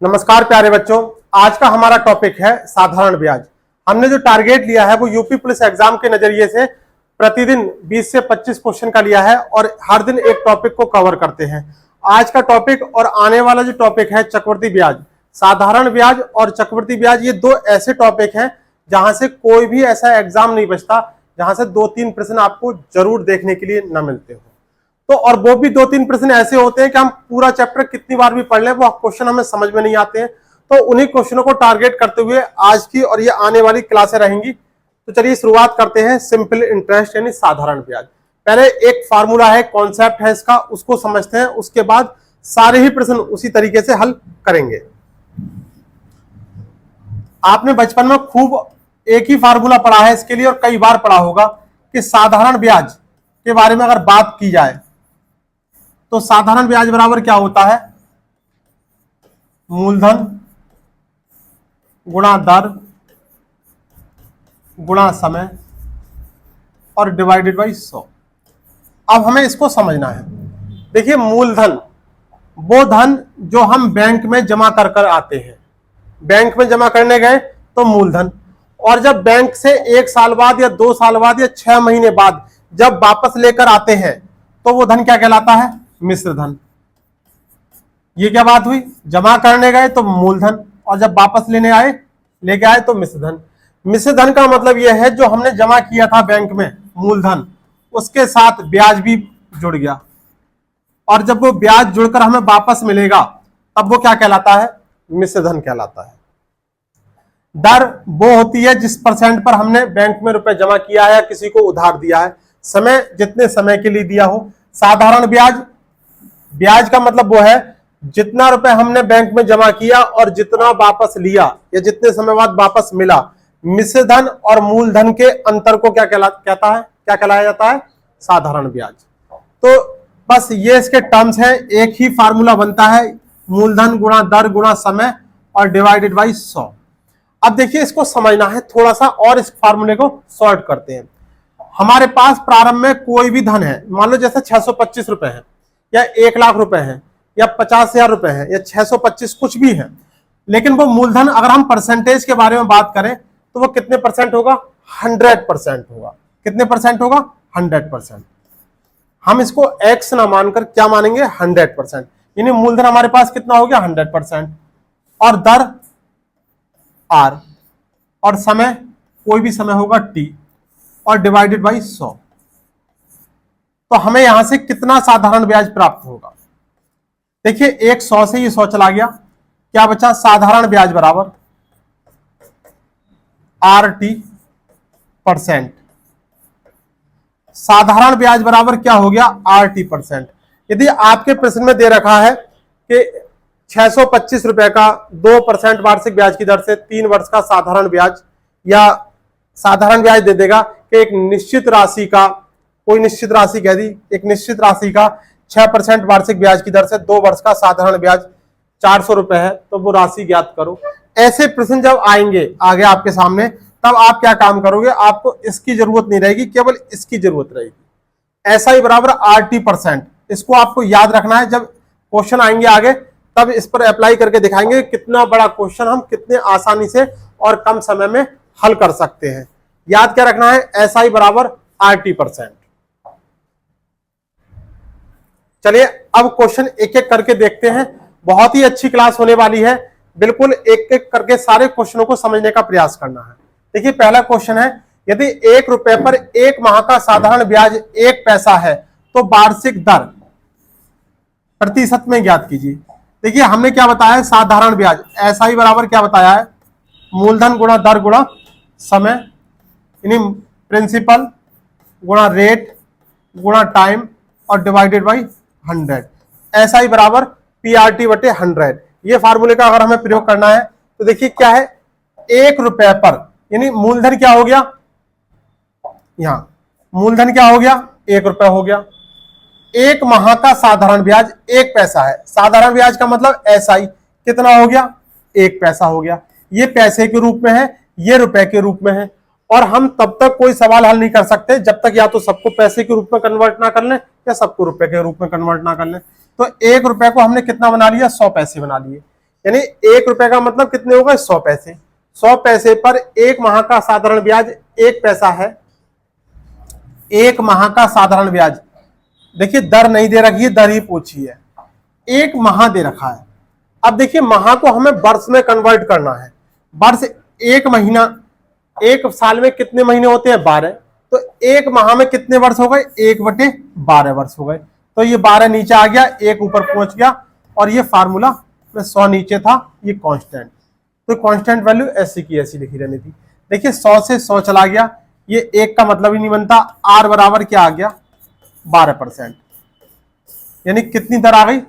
नमस्कार प्यारे बच्चों, आज का हमारा टॉपिक है साधारण ब्याज। हमने जो टारगेट लिया है वो यूपी पुलिस एग्जाम के नजरिए से प्रतिदिन 20 से 25 क्वेश्चन का लिया है और हर दिन एक टॉपिक को कवर करते हैं। आज का टॉपिक और आने वाला जो टॉपिक है चक्रवृद्धि ब्याज, साधारण ब्याज और चक्रवृद्धि ब्याज, ये दो ऐसे टॉपिक हैं जहां से कोई भी ऐसा एग्जाम नहीं बचता जहां से 2-3 प्रश्न आपको जरूर देखने के लिए न मिलते हो। तो और वो भी 2-3 प्रश्न ऐसे होते हैं कि हम पूरा चैप्टर कितनी बार भी पढ़ लें वो क्वेश्चन हमें समझ में नहीं आते हैं। तो उन्हीं क्वेश्चनों को टारगेट करते हुए आज की और ये आने वाली क्लासें रहेंगी। तो चलिए शुरुआत करते हैं सिंपल इंटरेस्ट यानी साधारण ब्याज। पहले एक फार्मूला है, कॉन्सेप्ट है इसका, उसको समझते हैं, उसके बाद सारे ही प्रश्न उसी तरीके से हल करेंगे। आपने बचपन में खूब एक ही फार्मूला पढ़ा है इसके लिए और कई बार पढ़ा होगा कि साधारण ब्याज के बारे में अगर बात की जाए तो साधारण ब्याज बराबर क्या होता है? मूलधन गुणा दर गुणा समय और डिवाइडेड बाई 100। अब हमें इसको समझना है। देखिए, मूलधन वो धन जो हम बैंक में जमा कर कर आते हैं। बैंक में जमा करने गए तो मूलधन, और जब बैंक से 1 साल बाद या 2 साल बाद या 6 महीने बाद जब वापस लेकर आते हैं तो वो धन क्या कहलाता है? मिश्र धन। ये क्या बात हुई? जमा करने गए तो मूलधन और जब वापस लेके आए तो मिश्र धन। मिश्र धन का मतलब यह है जो हमने जमा किया था बैंक में मूलधन, उसके साथ ब्याज भी जुड़ गया, और जब वो ब्याज जुड़कर हमें वापस मिलेगा तब वो क्या कहलाता है? मिश्र धन कहलाता है। दर वो होती है जिस परसेंट पर हमने बैंक में रुपए जमा किया है या किसी को उधार दिया है, समय जितने समय के लिए दिया हो। साधारण ब्याज, ब्याज का मतलब वो है जितना रुपए हमने बैंक में जमा किया और जितना वापस लिया या जितने समय बाद वापस मिला। मिश्र धन और मूलधन के अंतर को क्या कहलाया जाता है? साधारण ब्याज। तो बस ये इसके टर्म्स हैं, एक ही फार्मूला बनता है, मूलधन गुणा दर गुणा समय और डिवाइडेड बाई 100। अब देखिए, इसको समझना है थोड़ा सा और इस फार्मूले को सॉर्ट करते हैं। हमारे पास प्रारंभ में कोई भी धन है, मान लो जैसे 625 रुपए है या 1 लाख रुपए है या 50,000 रुपए है या 625 कुछ भी है, लेकिन वो मूलधन अगर हम परसेंटेज के बारे में बात करें तो वो कितने परसेंट होगा? 100% होगा। कितने परसेंट होगा? 100%। हम इसको x ना मानकर क्या मानेंगे? 100%। यानी मूलधन हमारे पास कितना हो गया? 100%। और दर r, और समय कोई भी समय होगा t, और डिवाइडेड बाई 100। तो हमें यहां से कितना साधारण ब्याज प्राप्त होगा? देखिए, एक 100 से ये 100 चला गया, क्या बचा? साधारण ब्याज बराबर RT%। साधारण ब्याज बराबर क्या हो गया? RT%। यदि आपके प्रश्न में दे रखा है कि 625 रुपए का 2% वार्षिक ब्याज की दर से 3 वर्ष का साधारण ब्याज, या साधारण ब्याज दे देगा कि एक निश्चित राशि का, कोई निश्चित राशि कह दी, एक निश्चित राशि का 6% वार्षिक ब्याज की दर से 2 वर्ष का साधारण ब्याज 400 रुपए है, तो वो राशि ज्ञात करो। ऐसे प्रश्न जब आएंगे आगे आपके सामने, तब आप क्या काम करोगे? आपको इसकी जरूरत नहीं रहेगी, केवल इसकी जरूरत रहेगी। ऐसा ही बराबर RT%। इसको आपको याद रखना है, जब क्वेश्चन आएंगे आगे तब इस पर अप्लाई करके दिखाएंगे कितना बड़ा क्वेश्चन हम कितने आसानी से और कम समय में हल कर सकते हैं। याद क्या रखना है? ऐसा ही बराबर RT%। चलिए अब क्वेश्चन एक एक करके देखते हैं। बहुत ही अच्छी क्लास होने वाली है, बिल्कुल एक एक करके सारे क्वेश्चनों को समझने का प्रयास करना है। देखिए, पहला क्वेश्चन है, यदि 1 रुपए पर 1 माह का साधारण ब्याज 1 पैसा है तो वार्षिक दर प्रतिशत में ज्ञात कीजिए। देखिए, हमने क्या बताया है? साधारण ब्याज ऐसा ही बराबर क्या बताया है? मूलधन गुणा दर गुणा समय, यानी प्रिंसिपल गुणा रेट गुणा टाइम और डिवाइडेड बाई 100। ऐसा ही बराबर PRT/100। ये फार्मूले का अगर हमें प्रयोग करना है तो देखिए क्या है? 1 रुपए पर, यानी मूलधन क्या हो गया? यहां मूलधन क्या हो गया? 1 रुपए हो गया। 1 माह का साधारण ब्याज 1 पैसा है। साधारण ब्याज का मतलब SI कितना हो गया? 1 पैसा हो गया। ये पैसे के रूप में है, ये रुपए के रूप में है, और हम तब तक कोई सवाल हल नहीं कर सकते जब तक या तो सबको पैसे के रूप में कन्वर्ट ना कर लें या सबको रुपए के रूप में कन्वर्ट ना कर लें। तो 1 रुपए को हमने कितना बना लिया? 100 पैसे बना लिए। यानी 1 रुपए का मतलब कितने हो गए 100 पैसे। 100 पैसे पर 1 माह का साधारण ब्याज 1 पैसा है। 1 माह का साधारण ब्याज, देखिए दर नहीं दे रखी है, दर ही पूछी है, 1 माह दे रखा है। अब देखिए माह को हमें वर्ष में कन्वर्ट करना है। वर्ष 1 महीना, 1 साल में कितने महीने होते हैं 12, तो 1 माह में कितने वर्ष हो गए 1/12 वर्ष हो गए। तो ये 12 नीचे आ गया, 1 ऊपर पहुंच गया, और ये फार्मूला में 100 नीचे था, ये कांस्टेंट। तो कांस्टेंट वैल्यू ऐसी की ऐसी लिखी रहनी थी। देखिए 100 से 100 चला गया, ये 1 का मतलब ही नहीं बनता। आर बराबर क्या आ गया 12%, यानी कितनी दर आ गई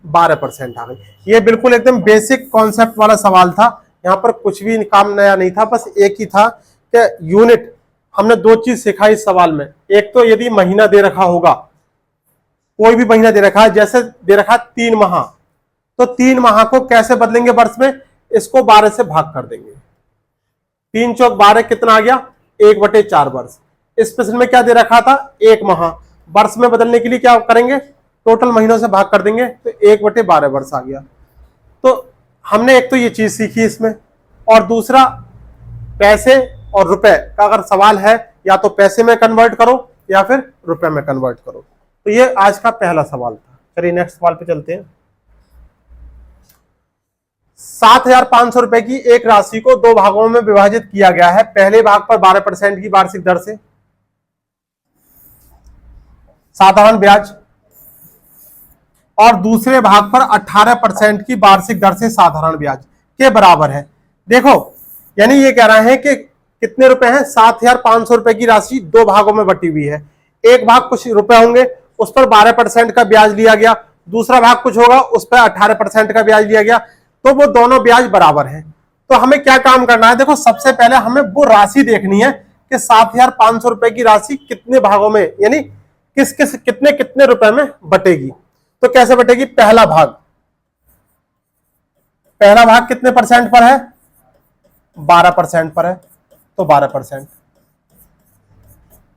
12% आ गई। ये बिल्कुल एकदम बेसिक कॉन्सेप्ट वाला सवाल था, यहाँ पर कुछ भी काम नया नहीं था, बस एक ही था कि यूनिट। हमने 2 चीज सिखाई इस सवाल में। एक तो यदि महीना दे रखा होगा, कोई भी महीना दे रखा है, जैसे दे रखा 3 माह, तो 3 माह को कैसे बदलेंगे वर्ष में, इसको 12 से भाग कर देंगे। 3 चौक 12 कितना आ गया 1/4 वर्ष। इस प्रश्न में क्या दे रखा था 1 माह, वर्ष में बदलने के लिए क्या करेंगे टोटल महीनों से भाग कर देंगे, तो 1/12 वर्ष आ गया। तो हमने एक तो ये चीज सीखी इसमें, और दूसरा पैसे और रुपए का अगर सवाल है, या तो पैसे में कन्वर्ट करो या फिर रुपए में कन्वर्ट करो। तो ये आज का पहला सवाल था। चलिए नेक्स्ट सवाल पे चलते हैं। 7,500 रुपए की एक राशि को 2 भागों में विभाजित किया गया है। पहले भाग पर 12% की वार्षिक दर से साधारण ब्याज, और दूसरे भाग पर 18% की वार्षिक दर से साधारण ब्याज के बराबर है। देखो यानी ये कह रहे हैं कि कितने रुपए हैं 7,500 रुपए की राशि 2 भागों में बटी हुई है। एक भाग कुछ रुपए होंगे, उस पर 12% का ब्याज लिया गया, दूसरा भाग कुछ होगा, उस पर 18% का ब्याज लिया गया, तो वो दोनों ब्याज बराबर हैं। तो हमें क्या काम करना है, देखो सबसे पहले हमें वो राशि देखनी है कि 7,500 रुपए की राशि कितने भागों में, यानी किस किस कितने कितने रुपए में बटेगी। तो कैसे बटेगी, पहला भाग कितने परसेंट पर है 12% पर है, तो 12%।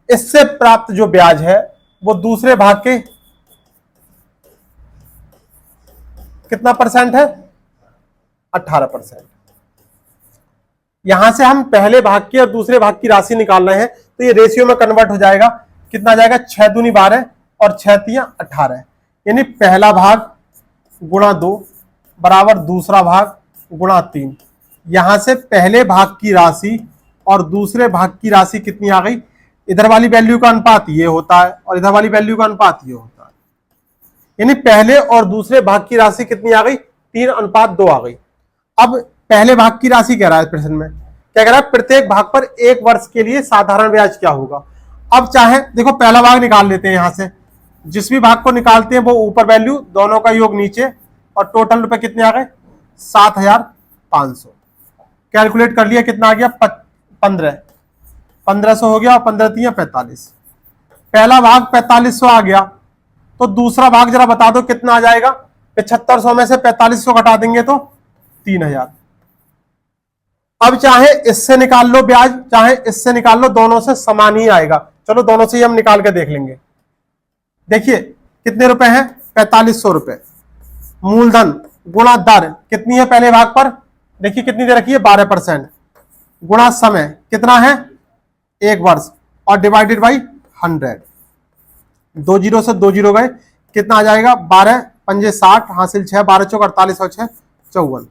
इससे प्राप्त जो ब्याज है वो दूसरे भाग के कितना परसेंट है 18%। यहां से हम पहले भाग की और दूसरे भाग की राशि निकाल रहे हैं, तो ये रेशियो में कन्वर्ट हो जाएगा। कितना जाएगा 6 दूनी 12 और 6 तिया 18, यानी पहला भाग गुणा 2 बराबर दूसरा भाग गुणा 3। यहां से पहले भाग की राशि और दूसरे भाग की राशि कितनी आ गई, इधर वाली वैल्यू का अनुपात ये होता है और इधर वाली वैल्यू का अनुपात ये होता है, यानी पहले और दूसरे भाग की राशि कितनी आ गई 3:2 आ गई। अब पहले भाग की राशि कह रहा है प्रश्न में, क्या कह रहा है प्रत्येक भाग पर 1 वर्ष के लिए साधारण ब्याज क्या होगा। अब चाहे देखो पहला भाग निकाल लेते हैं, यहां से जिस भी भाग को निकालते हैं वो ऊपर वैल्यू, दोनों का योग नीचे, और टोटल रुपए कितने आ गए 7,500। कैलकुलेट कर लिया कितना आ गया 1500 हो गया, और 15 तिया 45। पहला भाग 4500 आ गया, तो दूसरा भाग जरा बता दो कितना आ जाएगा। 7500 में से 4500 घटा देंगे तो 3000। अब चाहे इससे निकाल लो ब्याज, चाहे इससे निकाल लो, दोनों से समान ही आएगा। चलो दोनों से ही हम निकाल के देख लेंगे। देखिए कितने रुपए हैं 4500 रुपए, मूलधन गुणा दर कितनी है पहले भाग पर, देखिए कितनी दे रखी है 12%, गुणा समय कितना है 1 वर्ष, और डिवाइडेड बाई 100। 2 जीरो से 2 जीरो गए, कितना आ जाएगा 12 पंजे 60, हासिल 6, 12 चौक 48 और 6 54।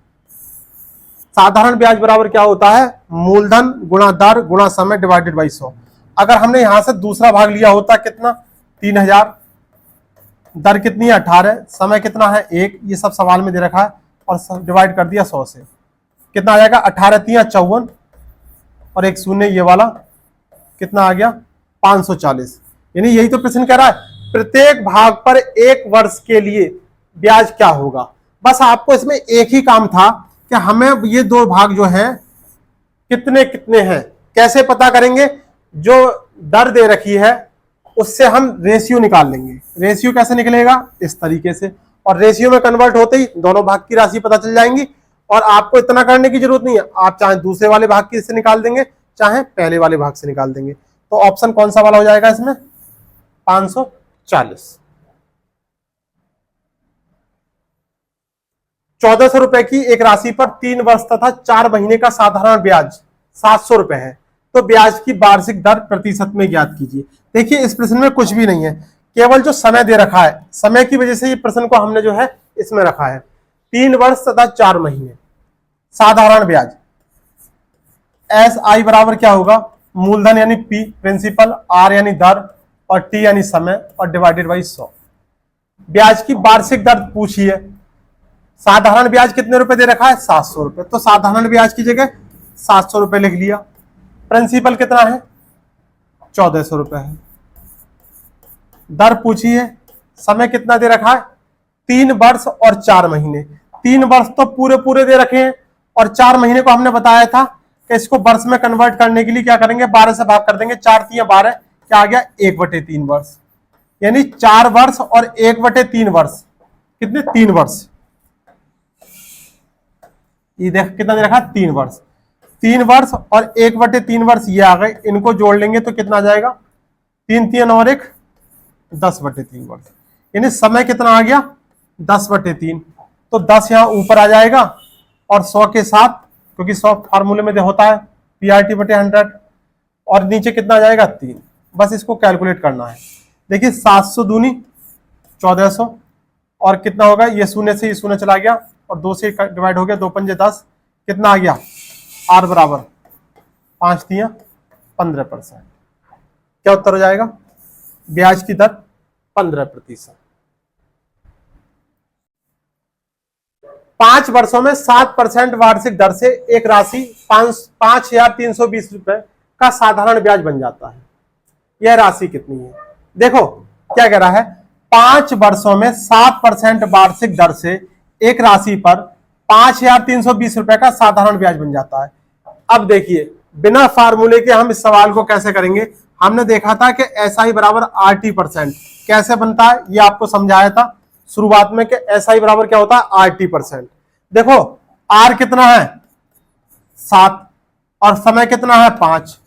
साधारण ब्याज बराबर क्या होता है मूलधन गुणा दर गुणा समय डिवाइडेड बाई 100। अगर हमने यहां से दूसरा भाग लिया होता कितना 3000, दर कितनी है 18, समय कितना है 1, ये सब सवाल में दे रखा है, और डिवाइड कर दिया 100 से, कितना आ जाएगा 18 तिया 54, और एक शून्य ये वाला कितना आ गया 540। यानी यही तो प्रश्न कह रहा है प्रत्येक भाग पर 1 वर्ष के लिए ब्याज क्या होगा। बस आपको इसमें एक ही काम था कि हमें ये 2 भाग जो हैं कितने कितने हैं कैसे पता करेंगे। जो दर दे रखी है उससे हम रेशियो निकाल लेंगे। रेशियो कैसे निकलेगा इस तरीके से, और रेशियो में कन्वर्ट होते ही दोनों भाग की राशि पता चल जाएंगी, और आपको इतना करने की जरूरत नहीं है, आप चाहे दूसरे वाले भाग की से निकाल देंगे चाहे पहले वाले भाग से निकाल देंगे। तो ऑप्शन कौन सा वाला हो जाएगा इसमें 540। 1400 रुपए की एक राशि पर 3 वर्ष तथा 4 महीने का साधारण ब्याज 700 रुपए है, तो ब्याज की वार्षिक दर प्रतिशत में ज्ञात कीजिए। देखिए इस प्रश्न में कुछ भी नहीं है, केवल जो समय दे रखा है, समय की वजह से ये प्रश्न को हमने जो है इसमें रखा है। 3 वर्ष तथा 4 महीने साधारण ब्याज, एस आई बराबर क्या होगा, मूलधन यानी पी प्रिंसिपल, आर यानी दर और टी यानी समय और डिवाइडेड बाई 100। ब्याज की वार्षिक दर पूछी है, साधारण ब्याज कितने रुपए दे रखा है 700 रुपए, तो साधारण ब्याज की जगह 700 रुपए लिख लिया। प्रिंसिपल कितना है 1400 रुपए है। दर पूछी है, समय कितना दे रखा है 3 वर्ष और 4 महीने। 3 वर्ष तो पूरे पूरे दे रखे हैं और 4 महीने को हमने बताया था कि इसको वर्ष में कन्वर्ट करने के लिए क्या करेंगे, 12 से भाग कर देंगे, 4 3 12, क्या आ गया 1/3 वर्ष, यानी 4 वर्ष और 1/3 वर्ष कितने 3 वर्ष। ये देख कितना दे रखा 3 वर्ष, 3 वर्ष और 1/3 वर्ष ये आ गए, इनको जोड़ लेंगे तो कितना आ जाएगा 3 3 और 1 10/3 वर्ष, यानी समय कितना आ गया 10/3। तो 10 यहां ऊपर आ जाएगा और 100 के साथ, क्योंकि 100 फार्मूले में होता है PRT/100, और नीचे कितना आ जाएगा 3। बस इसको कैलकुलेट करना है। देखिए 700 दूनी 1400 और कितना होगा, ये शून्य से ये शून्य चला गया और 2 से डिवाइड हो गया, 2 पंजे 10, कितना आ गया आर बराबर 5 3 15%। क्या उत्तर हो जाएगा, ब्याज की दर 15%। 5 वर्षों में 7% वार्षिक दर से एक राशि 5,320 रुपए का साधारण ब्याज बन जाता है। यह राशि कितनी है, देखो क्या कह रहा है, 5 वर्षों में 7% वार्षिक दर से एक राशि पर 5,320 रुपए का साधारण ब्याज बन जाता है। अब देखिए बिना फार्मूले के हम इस सवाल को कैसे करेंगे, हमने देखा था कि SI बराबर RT%, कैसे बनता है ये आपको समझाया था शुरुआत में कि SI बराबर क्या होता है RT%। देखो R कितना है 7 और समय कितना है 5,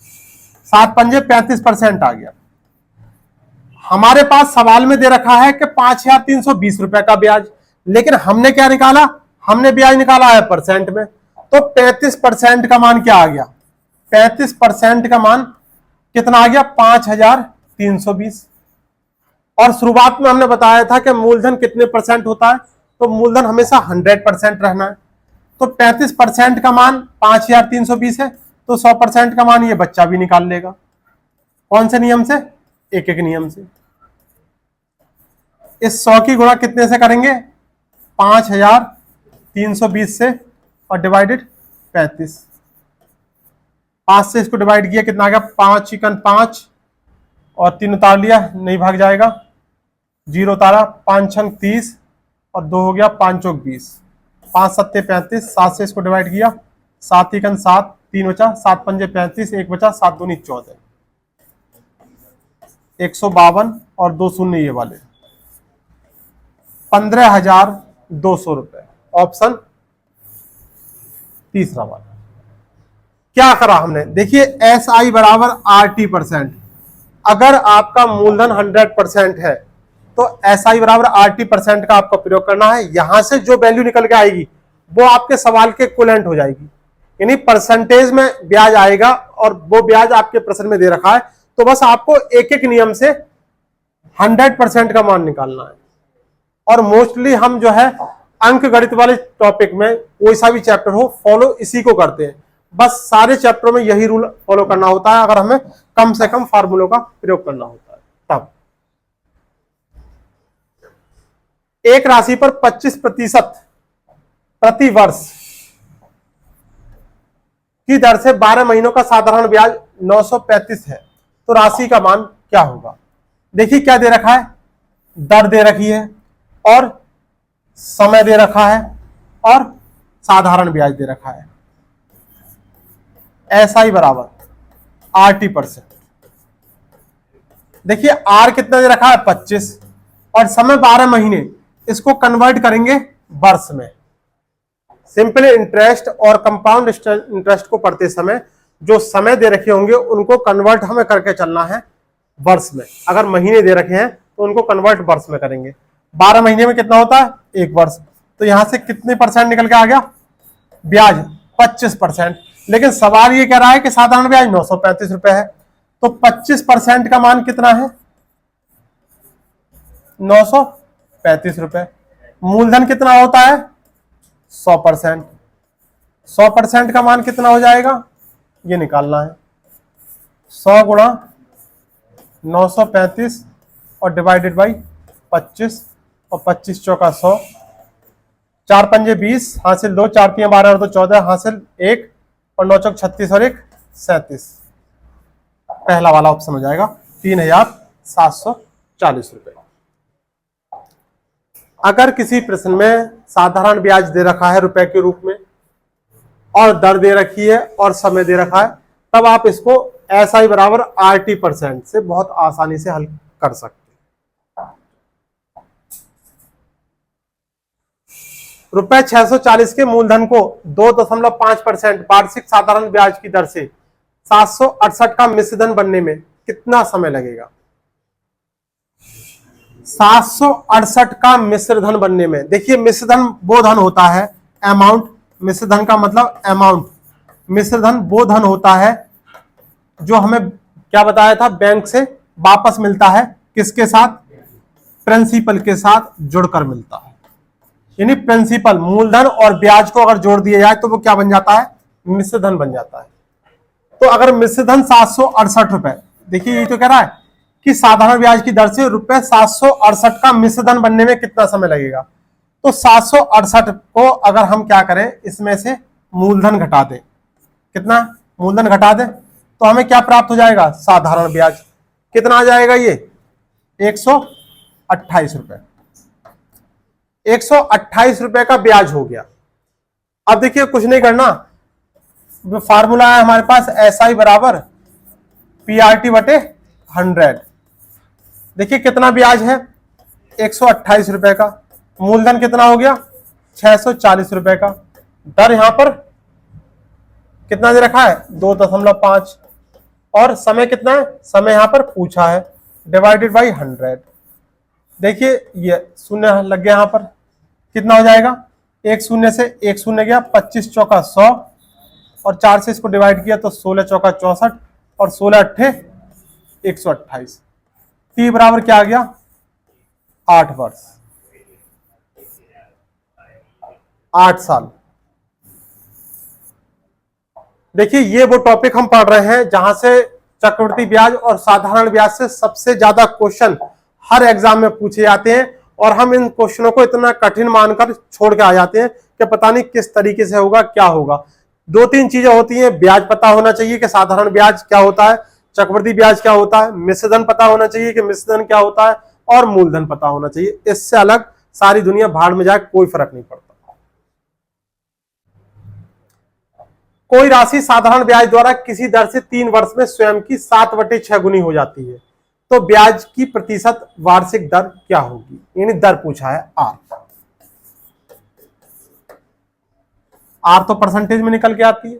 7 पंजे 35% आ गया। हमारे पास सवाल में दे रखा है कि 5,320 रुपए का ब्याज, लेकिन हमने क्या निकाला, हमने ब्याज निकाला है परसेंट में, तो 35% का मान क्या आ गया, 35% का मान कितना आ गया 5,320। और शुरुआत में हमने बताया था कि मूलधन कितने परसेंट होता है, तो मूलधन हमेशा 100% रहना है। तो 35% का मान 5,320 है, तो 100% का मान ये बच्चा भी निकाल लेगा। कौन से नियम से, एक एक नियम से। इस 100 की गुणा कितने से करेंगे 5,320 से और डिवाइडेड 35, 5 से इसको डिवाइड किया कितना आ गया 5 चिकन 5 और 3 उतार लिया, नहीं भाग जाएगा, 0 उतारा, 5 छंग 30 और 2 हो गया 5 चौक 20, 5 सत्ते 35, 7 से इसको डिवाइड किया, 7 चिकन 7, 3 बचा, 7 पंजे 35, 1 बचा, 7 दूनी 14, 152 और 2 शून्य ये वाले 15,200 रुपए। ऑप्शन तीसरा वाला। क्या करा हमने, देखिए SI बराबर RT%, अगर आपका मूलधन 100% है तो SI बराबर RT% का आपको प्रयोग करना है। यहां से जो वैल्यू निकल के आएगी वो आपके सवाल के इक्विवेलेंट हो जाएगी, यानी परसेंटेज में ब्याज आएगा और वो ब्याज आपके प्रश्न में दे रखा है, तो बस आपको एक एक नियम से 100% का मान निकालना है। और मोस्टली हम जो है अंक गणित वाले टॉपिक में कोई सा भी चैप्टर हो फॉलो इसी को करते हैं, बस सारे चैप्टरों में यही रूल फॉलो करना होता है, अगर हमें कम से कम फार्मूलों का प्रयोग करना होता है तब। एक राशि पर 25% प्रति वर्ष की दर से 12 महीनों का साधारण ब्याज 935 है, तो राशि का मान क्या होगा। देखिए क्या दे रखा है, दर दे रखी है और समय दे रखा है और साधारण ब्याज दे रखा है। SI बराबर RT%। देखिए R कितना दे रखा है 25 और समय 12 महीने, इसको कन्वर्ट करेंगे वर्ष में। सिंपल इंटरेस्ट और कंपाउंड इंटरेस्ट को पढ़ते समय जो समय दे रखे होंगे उनको कन्वर्ट हमें करके चलना है वर्ष में। अगर महीने दे रखे हैं तो उनको कन्वर्ट वर्ष में करेंगे। 12 महीने में कितना होता है 1 वर्ष, तो यहां से कितने परसेंट निकल के आ गया? ब्याज 25%। लेकिन सवाल ये कह रहा है कि साधारण ब्याज 935 रुपए है, तो 25% का मान कितना है? 935 रुपए। मूलधन कितना होता है? 100%। 100% का मान कितना हो जाएगा? ये निकालना है। 100 गुणा 935 और डिवाइडेड बाई 25, और 25 चौका 100, 4 पंजे 20, हासिल 2, 4 3 12 और 2 14, हासिल 1, और 9 चौक 36 और 1 37। पहला वाला ऑप्शन हो जाएगा 3740 रुपए। अगर किसी प्रश्न में साधारण ब्याज दे रखा है रुपए के रूप में, और दर दे रखी है और समय दे रखा है, तब आप इसको SI बराबर RT% से बहुत आसानी से हल कर सकते हैं। रुपए 640 के मूलधन को 2.5% वार्षिक साधारण ब्याज की दर से 768 का मिश्रधन बनने में कितना समय लगेगा? 768 का मिश्रधन बनने में, देखिए मिश्रधन वो धन होता है, अमाउंट, मिश्रधन का मतलब अमाउंट, मिश्रधन वो धन होता है जो हमें क्या बताया था, बैंक से वापस मिलता है, किसके साथ? प्रिंसिपल के साथ जुड़कर मिलता है। यानी प्रिंसिपल, मूलधन और ब्याज को अगर जोड़ दिया जाए तो वो क्या बन जाता है? मिश्रधन बन जाता है। तो अगर मिश्रधन 768 रुपए, देखिए ये तो कह रहा है कि साधारण ब्याज की दर से रुपए 768 का मिश्रधन बनने में कितना समय लगेगा, तो 768 को अगर हम क्या करें, इसमें से मूलधन घटा दें, कितना मूलधन घटा दें, तो हमें क्या प्राप्त हो जाएगा? साधारण ब्याज। कितना आ जाएगा ये? 128 रुपए। 128 रुपए का ब्याज हो गया। अब देखिए कुछ नहीं करना, फार्मूला है हमारे पास SI बराबर PRT बटे 100। देखिए कितना ब्याज है? 128 रुपए का। मूलधन कितना हो गया? 640 रुपए का। दर यहां पर कितना दे रखा है? 2.5। और समय कितना है? समय यहां पर पूछा है, डिवाइडेड बाई 100। देखिए ये शून्य लग गया, यहां पर कितना हो जाएगा? एक शून्य से एक शून्य गया, 25 चौका 100, और 4 से इसको डिवाइड किया तो 16 चौका 64, और 16 अट्ठे 128। टी बराबर क्या आ गया? 8 वर्ष, 8 साल। देखिए ये वो टॉपिक हम पढ़ रहे हैं जहां से चक्रवृद्धि ब्याज और साधारण ब्याज से सबसे ज्यादा क्वेश्चन हर एग्जाम में पूछे जाते हैं, और हम इन क्वेश्चनों को इतना कठिन मानकर छोड़ के आ जाते हैं कि पता नहीं किस तरीके से होगा, क्या होगा। 2-3 चीजें होती हैं, ब्याज पता होना चाहिए कि साधारण ब्याज क्या होता है, चक्रवृद्धि ब्याज क्या होता है, मिश्रधन पता होना चाहिए कि मिश्रधन क्या होता है, और मूलधन पता होना चाहिए। इससे अलग सारी दुनिया भाड़ में जाए, कोई फर्क नहीं पड़ता। कोई राशि साधारण ब्याज द्वारा किसी दर से 3 वर्ष में स्वयं की 7/6 गुनी हो जाती है, तो ब्याज की प्रतिशत वार्षिक दर क्या होगी? यानी दर पूछा है आर। आर तो परसेंटेज में निकल के आती है,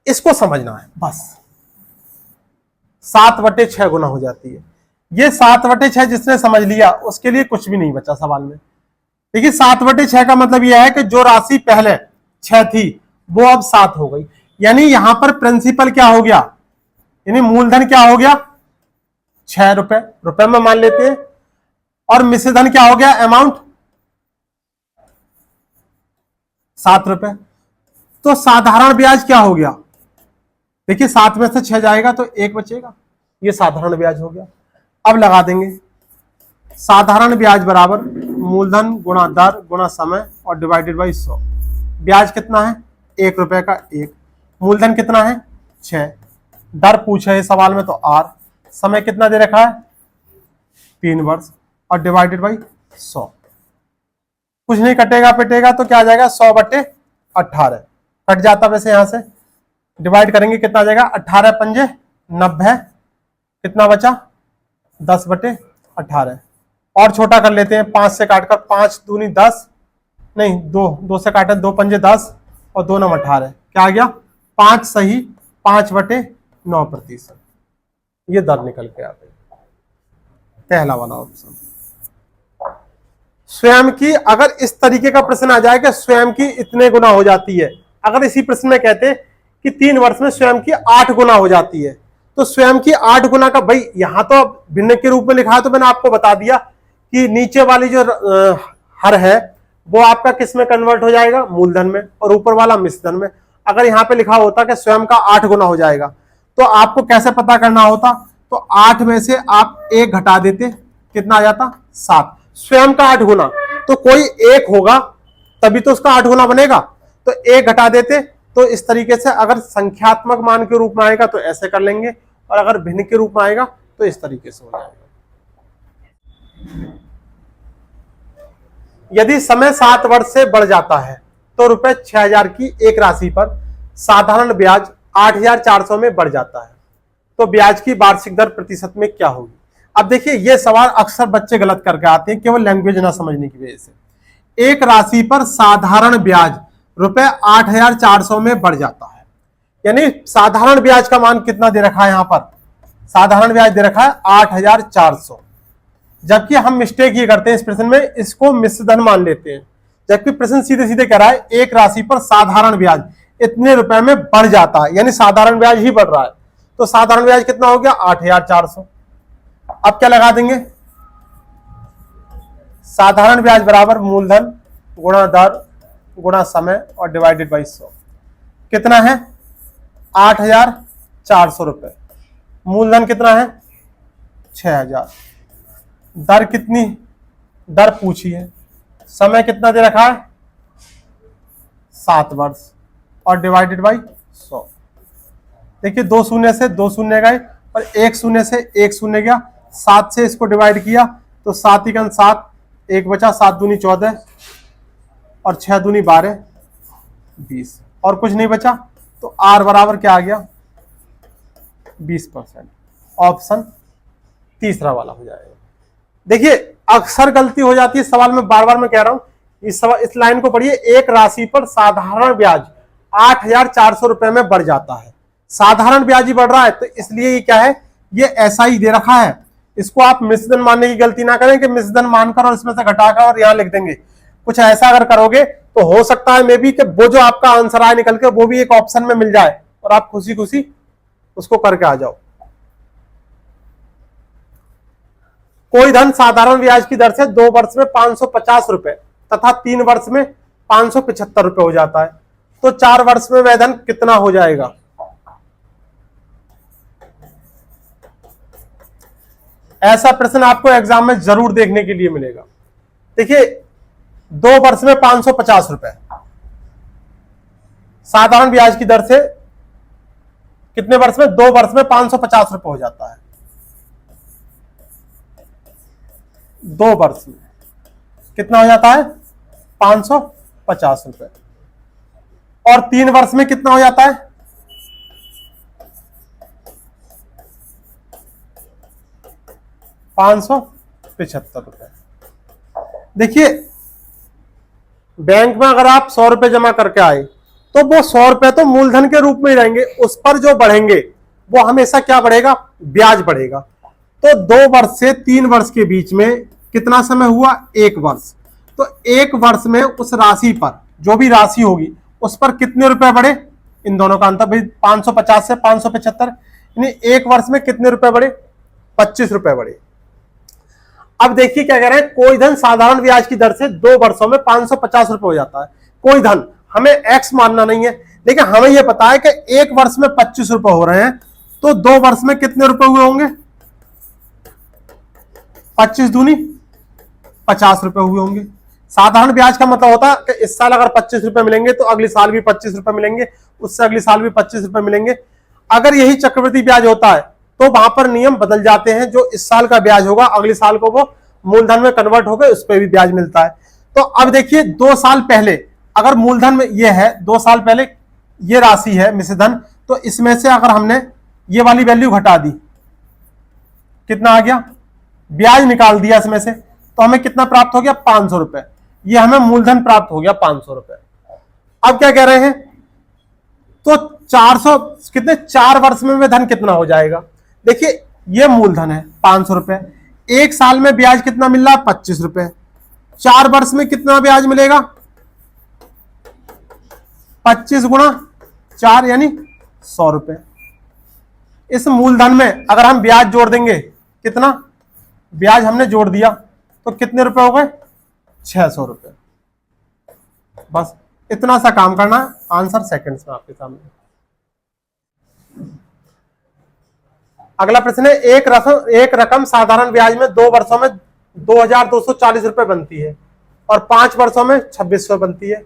इसको समझना है बस। 7/6 गुना हो जाती है। ये 7/6 जिसने समझ लिया उसके लिए कुछ भी नहीं बचा सवाल में। देखिए 7/6 का मतलब यह है कि जो राशि पहले 6 थी वो अब 7 हो गई। यानी यहां पर प्रिंसिपल क्या हो गया, यानी मूलधन क्या हो गया? 6 रुपए, रुपए में मान लेते हैं। और मिश्रधन क्या हो गया? अमाउंट 7 रुपए। तो साधारण ब्याज क्या हो गया? देखिए 7 में से 6 जाएगा तो 1 बचेगा, ये साधारण ब्याज हो गया। अब लगा देंगे, साधारण ब्याज बराबर मूलधन गुणा दर गुणा समय और डिवाइडेड बाई 100। ब्याज कितना है? 1 रुपए का 1। मूलधन कितना है? 6। दर पूछा है सवाल में तो आर। समय कितना दे रखा है? 3 वर्ष, और डिवाइडेड बाई 100। कुछ नहीं कटेगा पिटेगा तो क्या आ जाएगा? 100/18 कट जाता। वैसे यहां से डिवाइड करेंगे कितना आ जाएगा? 18 पंजे 90, कितना बचा? 10/18। और छोटा कर लेते हैं, 5 से काटकर, 5 दूनी 10, नहीं 2 से काटे 2 पंजे 10 और 2 9 18, क्या आ गया? 5 सही 5/9%। ये दर निकल के आ गई, पहला वाला ऑप्शन। स्वयं की, अगर इस तरीके का प्रश्न आ जाए कि स्वयं की इतने गुना हो जाती है, अगर इसी प्रश्न में कहते कि 3 वर्ष में स्वयं की 8 गुना हो जाती है, तो स्वयं की 8 गुना का, भाई यहां तो भिन्न के रूप में लिखा है तो मैंने आपको बता दिया कि नीचे वाली जो हर है वो आपका किस में कन्वर्ट हो जाएगा, मूलधन में, और ऊपर वाला मिश्रधन में। अगर यहाँ पे लिखा होता कि स्वयं का 8 गुना हो जाएगा तो आपको कैसे पता करना होता, तो 8 में से आप 1 घटा देते, कितना आ जाता, 7। स्वयं का 8 गुना, तो कोई एक होगा तभी तो उसका 8 गुना बनेगा, तो 1 घटा देते। तो इस तरीके से अगर संख्यात्मक मान के रूप में आएगा तो ऐसे कर लेंगे, और अगर भिन्न के रूप में आएगा तो इस तरीके से हो जाएगा। यदि समय 7 वर्ष से बढ़ जाता है तो रुपए 6000 की एक राशि पर साधारण ब्याज 8400 में बढ़ जाता है, तो ब्याज की वार्षिक दर प्रतिशत में क्या होगी। अब देखिए, ये सवाल अक्सर बच्चे गलत करके आते हैं केवल लैंग्वेज ना समझने की वजह से। एक राशि पर साधारण ब्याज रुपए 8400 में बढ़ जाता है, यानी साधारण ब्याज का मान कितना दे रखा है, यहां पर साधारण ब्याज दे रखा है 8400, जबकि हम मिस्टेक ये करते हैं इस प्रश्न में, इसको मिश्रधन मान लेते हैं, जबकि प्रश्न सीधे सीधे कह रहा है एक राशि पर साधारण ब्याज इतने रुपए में बढ़ जाता है, यानी साधारण ब्याज ही बढ़ रहा है। तो साधारण ब्याज कितना हो गया, 8400। अब क्या लगा देंगे, साधारण ब्याज बराबर मूलधन गुणा दर गुणा समय और डिवाइडेड बाई 100। कितना है, 8400 रुपए। मूलधन कितना है, 6000। दर कितनी, दर पूछी है। समय कितना दे रखा है, 7 वर्ष, और डिवाइडेड बाई 100। देखिए 2 शून्य से 2 शून्य गए और 1 शून्य से 1 शून्य गया, 7 से इसको डिवाइड किया तो 7 × 7, 1 बचा, 7 दूनी 14 और 6 दूनी 12, 20, और कुछ नहीं बचा, तो आर बराबर क्या आ गया, 20%। ऑप्शन तीसरा वाला हो जाएगा। देखिए अक्सर गलती हो जाती है सवाल में, बार बार मैं कह रहा हूं, इस लाइन को पढ़िए, एक राशि पर साधारण ब्याज 8400 रुपए में बढ़ जाता है, साधारण ब्याज ही बढ़ रहा है, तो इसलिए ये क्या है, ये ऐसा ही दे रखा है। इसको आप मिश्रधन मानने की गलती ना करें कि मिश्रधन मानकर और इसमें से घटाकर और यहां लिख देंगे। कुछ ऐसा अगर करोगे तो हो सकता है मे बी कि वो जो आपका आंसर आए निकल के वो भी एक ऑप्शन में मिल जाए और आप खुशी खुशी उसको करके आ जाओ। कोई धन साधारण ब्याज की दर से 2 वर्ष में 550 रुपए तथा 3 वर्ष में 575 रुपए हो जाता है, तो 4 वर्ष में वह धन कितना हो जाएगा। ऐसा प्रश्न आपको एग्जाम में जरूर देखने के लिए मिलेगा। देखिए 2 वर्ष में 550 रुपए साधारण ब्याज की दर से कितने वर्ष में, 2 वर्ष में 550 रुपए हो जाता है। 2 वर्ष में कितना हो जाता है, 550 रुपए, और 3 वर्ष में कितना हो जाता है, 575 रुपए। देखिए बैंक में अगर आप 100 रुपए जमा करके आए तो वो 100 रुपए तो मूलधन के रूप में ही रहेंगे, उस पर जो बढ़ेंगे वो हमेशा क्या बढ़ेगा, ब्याज बढ़ेगा। तो 2 वर्ष से 3 वर्ष के बीच में कितना समय हुआ, 1 वर्ष। तो 1 वर्ष में उस राशि पर जो भी राशि होगी उस पर कितने रुपए बढ़े, इन दोनों का अंतर भाई 550 से 575, यानी 1 वर्ष में कितने रुपए बढ़े, 25 रुपए बढ़े। अब देखिए क्या कह रहे हैं, कोई धन साधारण ब्याज की दर से 2 वर्षों में 550 रुपए हो जाता है। कोई धन, हमें एक्स मानना नहीं है, लेकिन हमें यह पता है कि 1 वर्ष में 25 रुपए हो रहे हैं, तो 2 वर्ष में कितने रुपए हुए होंगे, 25 दूनी 50 रुपए हुए होंगे। साधारण ब्याज का मतलब होता है कि इस साल अगर 25 रुपए मिलेंगे तो अगले साल भी 25 रुपए मिलेंगे, उससे अगले साल भी 25 रुपए मिलेंगे। अगर यही चक्रवृद्धि ब्याज होता है तो वहां पर नियम बदल जाते हैं, जो इस साल का ब्याज होगा अगले साल को वो मूलधन में कन्वर्ट होकर उस पर भी ब्याज मिलता है। तो अब देखिए 2 साल पहले अगर मूलधन में ये है, 2 साल पहले ये राशि है मिश्रधन, तो इसमें से अगर हमने ये वाली वैल्यू घटा दी, कितना आ गया, ब्याज निकाल दिया इसमें से, तो हमें कितना प्राप्त हो गया, 500 रुपए। ये हमें मूलधन प्राप्त हो गया 500 रुपए। अब क्या कह रहे हैं, तो 400 कितने, 4 वर्ष में वह धन कितना हो जाएगा। देखिए ये मूलधन है 500 रुपए, 1 साल में ब्याज कितना मिल रहा है, 25 रुपए, 4 वर्ष में कितना ब्याज मिलेगा? 25 गुणा 4 यानी 100 रुपए। इस मूलधन में अगर हम ब्याज जोड़ देंगे, कितना ब्याज हमने जोड़ दिया तो कितने रुपए हो गए? 600 रुपए। बस इतना सा काम करना है, आंसर सेकंड्स में आपके सामने। अगला प्रश्न है, एक रकम साधारण ब्याज में 2 वर्षों में 2240 रुपए बनती है और 5 वर्षों में 2600 बनती है,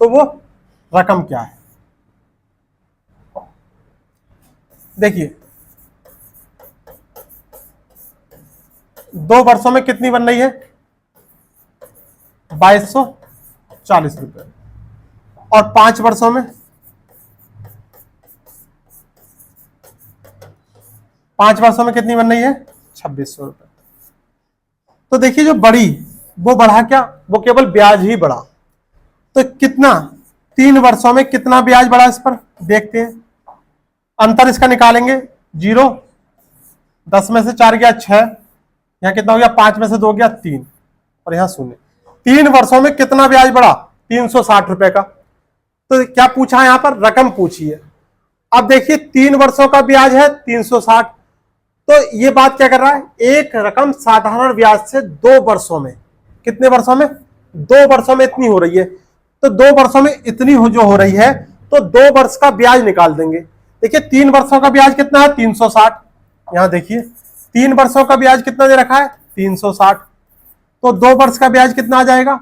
तो वो रकम क्या है? देखिए 2 वर्षों में कितनी बन रही है? 2240 रुपए और 5 वर्षों में 5 वर्षों में कितनी बन रही है? 2600 रुपए। तो देखिए जो बढ़ी वो बढ़ा क्या? वो केवल ब्याज ही बढ़ा। तो कितना 3 वर्षों में कितना ब्याज बढ़ा इस पर देखते हैं। अंतर इसका निकालेंगे, 0, 10 में से 4 गया 6, यहां कितना हो गया? 5 में से 2 गया 3 और यहां 0। 3 वर्षों में कितना ब्याज बढ़ा? 360 रुपए का। तो क्या पूछा है? यहां पर रकम पूछी है। अब देखिए 3 वर्षों का ब्याज है 360, तो ये बात क्या कर रहा है? एक रकम साधारण ब्याज से 2 वर्षों में, कितने वर्षों में? 2 वर्षों में इतनी हो रही है, तो 2 वर्षों में इतनी जो हो रही है तो 2 वर्ष का ब्याज निकाल देंगे। देखिए 3 वर्षों का ब्याज कितना है? 360। यहां देखिए 3 वर्षों का ब्याज कितना दे रखा है? 360। तो 2 वर्ष का ब्याज कितना आ जाएगा?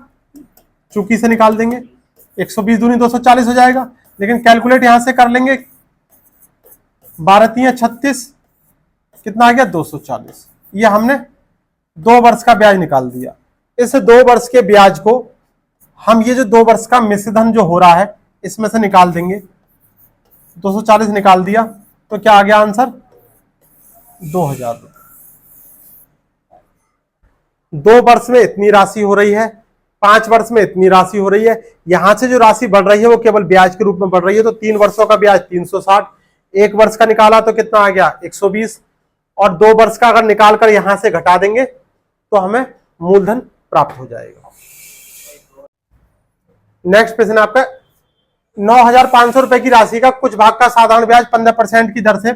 चूंकि से निकाल देंगे, 120 दूनी 240 हो जाएगा, लेकिन कैलकुलेट यहां से कर लेंगे, 12 3 36, कितना आ गया? 240। ये हमने 2 वर्ष का ब्याज निकाल दिया। इस 2 वर्ष के ब्याज को हम ये जो 2 वर्ष का मिश्रधन जो हो रहा है इसमें से निकाल देंगे। 240 निकाल दिया तो क्या आ गया आंसर? 2000 रुपए। 2 वर्ष में इतनी राशि हो रही है, 5 वर्ष में इतनी राशि हो रही है। यहां से जो राशि बढ़ रही है वो केवल ब्याज के रूप में बढ़ रही है। तो 3 वर्षों का ब्याज 360, 1 वर्ष का निकाला तो कितना आ गया? 120, और 2 वर्ष का अगर निकाल कर यहां से घटा देंगे तो हमें मूलधन प्राप्त हो जाएगा। नेक्स्ट प्रश्न आपका, 9,500 रुपए की राशि का कुछ भाग का साधारण ब्याज 15% की दर से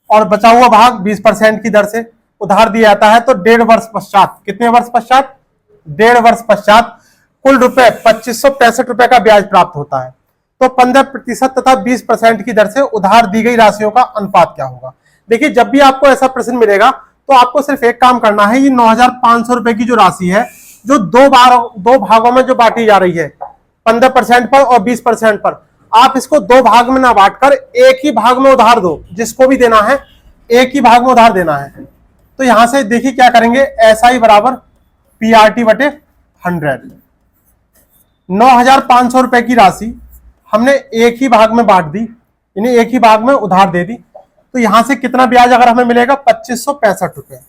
और बचा हुआ भाग 20% की दर से उधार दिया जाता है, तो 1.5 वर्ष पश्चात, कितने वर्ष पश्चात? 1.5 वर्ष पश्चात कुल रुपए 2565 रुपए का ब्याज प्राप्त होता है। तो 15% तथा 20% की दर से उधार दी गई राशियों का अनुपात क्या होगा? देखिए जब भी आपको ऐसा प्रश्न मिलेगा तो आपको सिर्फ एक काम करना है, ये 9,500 रुपए की जो राशि है जो 2 भागों में जो बांटी जा रही है, 15% पर और 20% पर, आप इसको 2 भाग में ना बांटकर एक ही भाग में उधार दो। जिसको भी देना है एक ही भाग में उधार देना है। तो यहां से देखिए क्या करेंगे, SI बराबर PRT बटे 100। 9,500 रुपए की राशि हमने एक ही भाग में बांट दी, यानी एक ही भाग में उधार दे दी। तो यहां से कितना ब्याज अगर हमें मिलेगा? 2565 रुपए।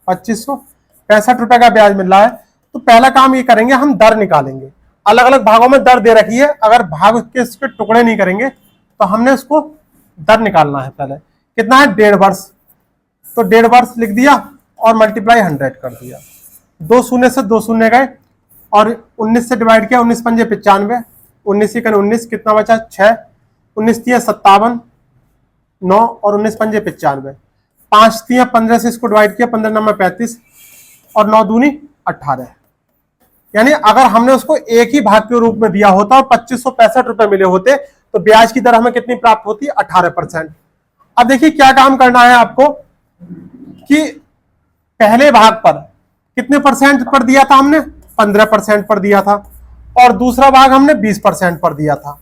2565 रुपए का ब्याज मिल रहा है। तो पहला काम ये करेंगे, हम दर निकालेंगे। अलग अलग भागों में दर दे रखी है, अगर भाग के इसके टुकड़े नहीं करेंगे तो हमने उसको दर निकालना है। पहले कितना है? 1.5 वर्ष। तो 1.5 वर्ष लिख दिया और मल्टीप्लाई 100 कर दिया। 2 शून्य से 2 शून्य गए और 19 से डिवाइड किया, 19 पंजे 95, 19 ही 19, कितना बचा? 6, 19 3 57, 9 और 19 पंजे 95, 5 3 15 से इसको डिवाइड किया, 15 9 35 और 9 दूनी 18। यानी अगर हमने उसको एक ही भाग के रूप में दिया होता और 2565 रुपए मिले होते तो ब्याज की दर हमें कितनी प्राप्त होती? 18%। अब देखिए क्या काम करना है आपको कि पहले भाग पर कितने परसेंट पर दिया था हमने? 15% पर दिया था, और दूसरा भाग हमने 20% पर दिया था।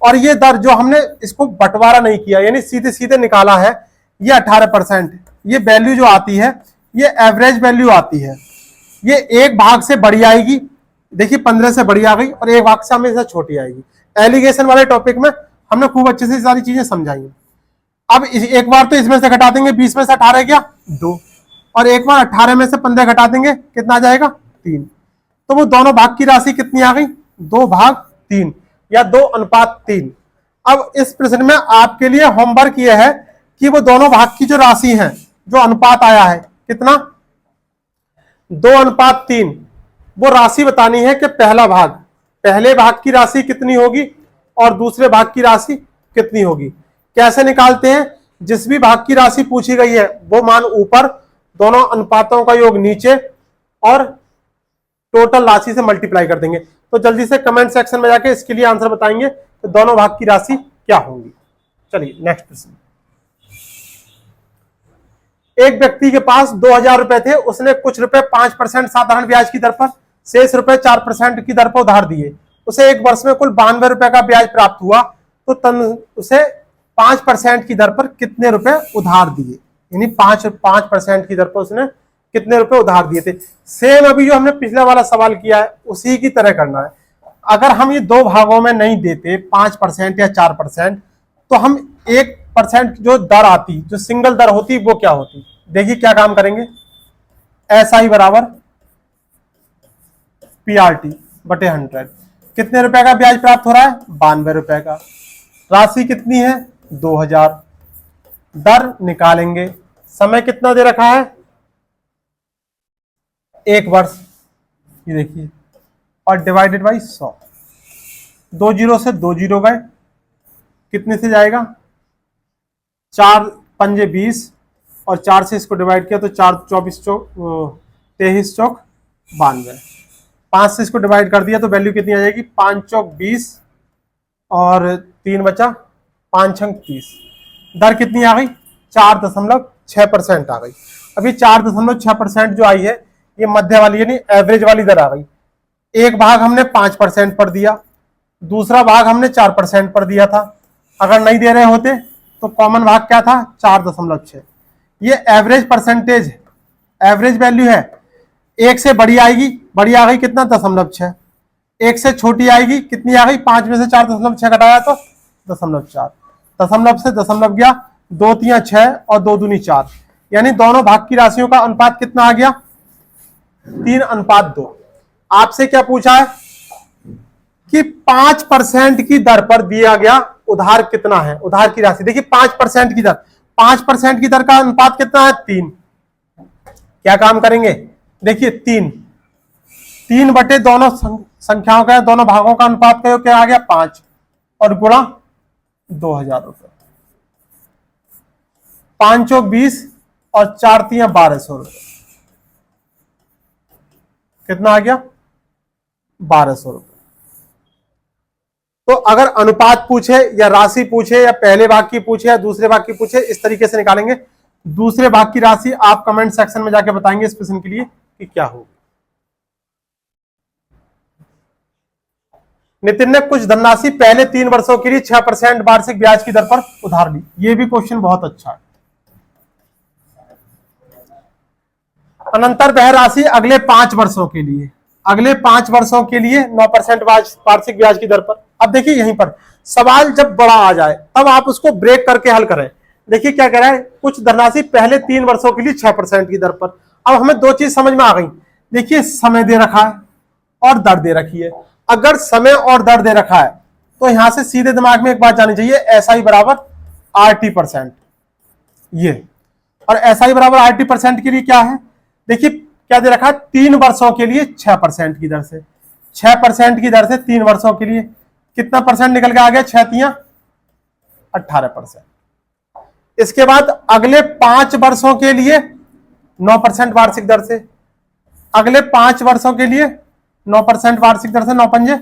और ये दर जो हमने इसको बंटवारा नहीं किया, यानी सीधे सीधे निकाला है, ये 18%। ये वैल्यू जो आती है ये एवरेज वैल्यू आती है। ये एक भाग से बड़ी आएगी, देखिए 15 से बड़ी आ गई, और एक भाग से हमेशा छोटी आएगी। एलिगेशन वाले टॉपिक में हमने खूब अच्छे से सारी चीजें समझाई। अब एक बार तो इसमें से घटा देंगे, 20 में से 18 गया 2, और एक बार 18 में से 15 घटा देंगे, कितना आ जाएगा? 3। तो वो दोनों भाग की राशि कितनी आ गई? 2/3 या 2:3। अब इस प्रश्न में आपके लिए होमवर्क ये है कि वो दोनों भाग की जो राशि है, जो अनुपात आया है, कितना? 2:3। वो राशि बतानी है कि पहले भाग की राशि कितनी होगी और दूसरे भाग की राशि कितनी होगी। कैसे निकालते हैं, जिस भी भाग की राशि पूछी गई है वो मान ऊपर, दोनों अनुपातों का योग नीचे और टोटल राशि से मल्टीप्लाई कर देंगे। तो जल्दी से कमेंट सेक्शन में जाके इसके लिए आंसर बताएंगे तो दोनों भाग की राशि क्या होंगी। चलिए नेक्स्ट प्रश्न। एक व्यक्ति के पास 2000 रुपए थे, उसने कुछ रुपए 5% साधारण ब्याज की दर पर, शेष रुपए 4% की दर पर उधार दिए। उसे एक वर्ष में कुल 92 रुपए का ब्याज प्राप्त हुआ, तो उसे 5% की दर पर कितने रुपए उधार दिए, यानी 5% की दर पर उसने कितने रुपए उधार दिए थे। सेम अभी जो हमने पिछला वाला सवाल किया है उसी की तरह करना है। अगर हम ये दो भागों में नहीं देते 5% या 4%, तो हम 1% जो दर आती, जो सिंगल दर होती, वो क्या होती। देखिए क्या काम करेंगे, SI बराबर PRT बटे 100। कितने रुपए का ब्याज प्राप्त हो रहा है, 92 रुपए का। राशि कितनी है, 2000। दर निकालेंगे, समय कितना दे रखा है, 1 वर्ष, ये देखिए, और डिवाइडेड बाई 100। 2 जीरो से 2 जीरो गए, कितने से जाएगा, 4 पंजे 20 और 4 से इसको डिवाइड किया तो 4 24 चौक 23 चौक 92। 5 से इसको डिवाइड कर दिया तो वैल्यू कितनी आ जाएगी, 5 चौक 20 और 3 बचा, 5 छंग 30। दर कितनी आ गई, 4.6% आ गई। अभी 4.6% जो आई है ये मध्य वाली यानी एवरेज वाली दर आ गई। एक भाग हमने 5% पर दिया, दूसरा भाग हमने 4% पर दिया था। अगर नहीं दे रहे होते तो कॉमन भाग क्या था, 4.6। ये एवरेज परसेंटेज है, एवरेज वैल्यू है। एक से बड़ी आएगी, बड़ी आ गई कितना, 0.6। एक से छोटी आएगी, कितनी आ गई, 5 में से 4.6 घटाया तो 0.4। दशमलव से दशमलव गया, 2 3 6 और 2 दूनी 4, यानी दोनों भाग की राशियों का अनुपात कितना आ गया, 3:2। आपसे क्या पूछा है कि 5% की दर पर दिया गया उधार कितना है, उधार की राशि। देखिए 5% की दर, 5% की दर का अनुपात कितना है, 3। क्या काम करेंगे, देखिए 3 बटे दोनों संख्याओं का, दोनों भागों का अनुपात का क्या आ गया, 5 और गुणा 2000 रुपए। 5 चौक 20 और 4 3 1200 रुपए, कितना आ गया, 1200 रुपए। तो अगर अनुपात पूछे या राशि पूछे या पहले भाग की पूछे या दूसरे भाग की पूछे, इस तरीके से निकालेंगे। दूसरे भाग की राशि आप कमेंट सेक्शन में जाके बताएंगे इस प्रश्न के लिए कि क्या होगी। नितिन ने कुछ धनराशि पहले 3 वर्षों के लिए 6% वार्षिक ब्याज की दर पर उधार ली। ये भी क्वेश्चन बहुत अच्छा है। अनंतर वह राशि अगले 5 वर्षों के लिए, अगले 5 वर्षों के लिए 9% वार्षिक ब्याज की दर पर। अब देखिए यहीं पर सवाल जब बड़ा आ जाए तब आप उसको ब्रेक करके हल करें। देखिए क्या कह रहा है, कुछ धनराशि पहले 3 वर्षों के लिए 6% की दर पर। अब हमें दो चीज समझ में आ गई। देखिए समय दे रखा है और दर दे रखी है। अगर समय और दर दे रखा है तो यहां से सीधे दिमाग में एक बात जानी चाहिए, SI बराबर RT%। ये और SI बराबर RT% के लिए क्या है, देखिए क्या दे रखा है, 3 वर्षों के लिए 6% की दर से, 6% की दर से 3 वर्षों के लिए कितना परसेंट निकल के आ गया, 6 3 18%। इसके बाद अगले 5 वर्षों के लिए 9% वार्षिक दर से, अगले 5 वर्षों के लिए 9% वार्षिक दर से, 9 पंजे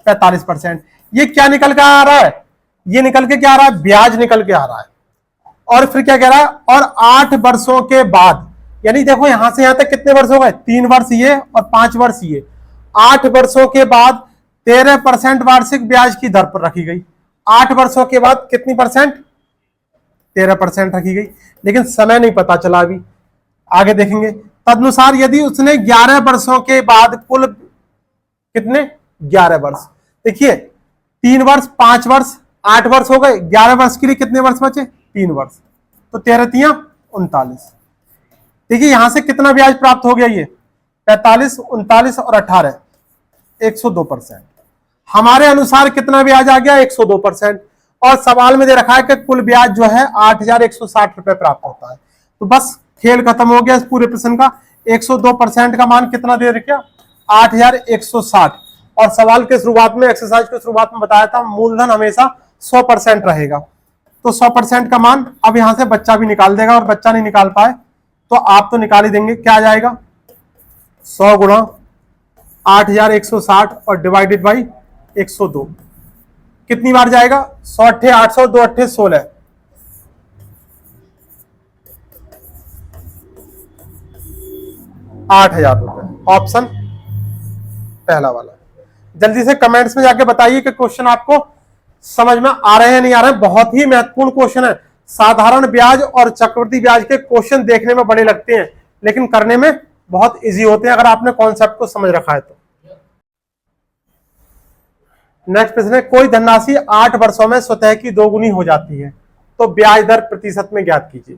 45%। ये क्या निकल के आ रहा है, ये निकल के क्या आ रहा है, ब्याज निकल के आ रहा है। और फिर क्या कह रहा है, और 8 वर्षों के बाद, यानी देखो यहां से यहां तक कितने वर्ष हो गए, 3 वर्ष ये और 5 वर्ष ये। 8 वर्षों के बाद 13% वार्षिक ब्याज की दर पर रखी गई। 8 वर्षों के बाद कितनी परसेंट, 13% रखी गई। लेकिन समय नहीं पता चला, अभी आगे देखेंगे। तदनुसार यदि उसने 11 वर्षों के बाद कुल कितने, 11 वर्ष, देखिए 3 वर्ष 5 वर्ष 8 वर्ष हो गए, 11 वर्ष के लिए कितने वर्ष बचे, 3 वर्ष, तो 13 3 39। देखिए यहां से कितना ब्याज प्राप्त हो गया, ये 45 39 और 18 102%। हमारे अनुसार कितना ब्याज आ गया, 102%। और सवाल में दे रखा है कि कुल ब्याज जो है 8160 रुपए प्राप्त होता है। तो बस खेल खत्म हो गया इस पूरे प्रश्न का। 102% का मान कितना दे रखा, 8160। और सवाल के शुरुआत में, एक्सरसाइज के शुरुआत में बताया था मूलधन हमेशा 100% रहेगा। तो 100% का मान अब यहां से बच्चा भी निकाल देगा, और बच्चा नहीं निकाल पाए तो आप तो निकाल ही देंगे। क्या आ जाएगा? 100 गुणा 8160 और डिवाइडेड बाई 102। कितनी बार जाएगा? 100 अट्ठे 800, 2 अट्ठे 16, 8000 रुपए। ऑप्शन पहला वाला। जल्दी से कमेंट्स में जाके बताइए कि क्वेश्चन आपको समझ में आ रहे हैं नहीं आ रहे हैं। बहुत ही महत्वपूर्ण क्वेश्चन है। साधारण ब्याज और चक्रवृद्धि ब्याज के क्वेश्चन देखने में बड़े लगते हैं, लेकिन करने में बहुत इजी होते हैं अगर आपने कॉन्सेप्ट को समझ रखा है तो। नेक्स्ट प्रश्न है, कोई धनराशि 8 वर्षों में स्वतः की दोगुनी हो जाती है, तो ब्याज दर प्रतिशत में ज्ञात कीजिए।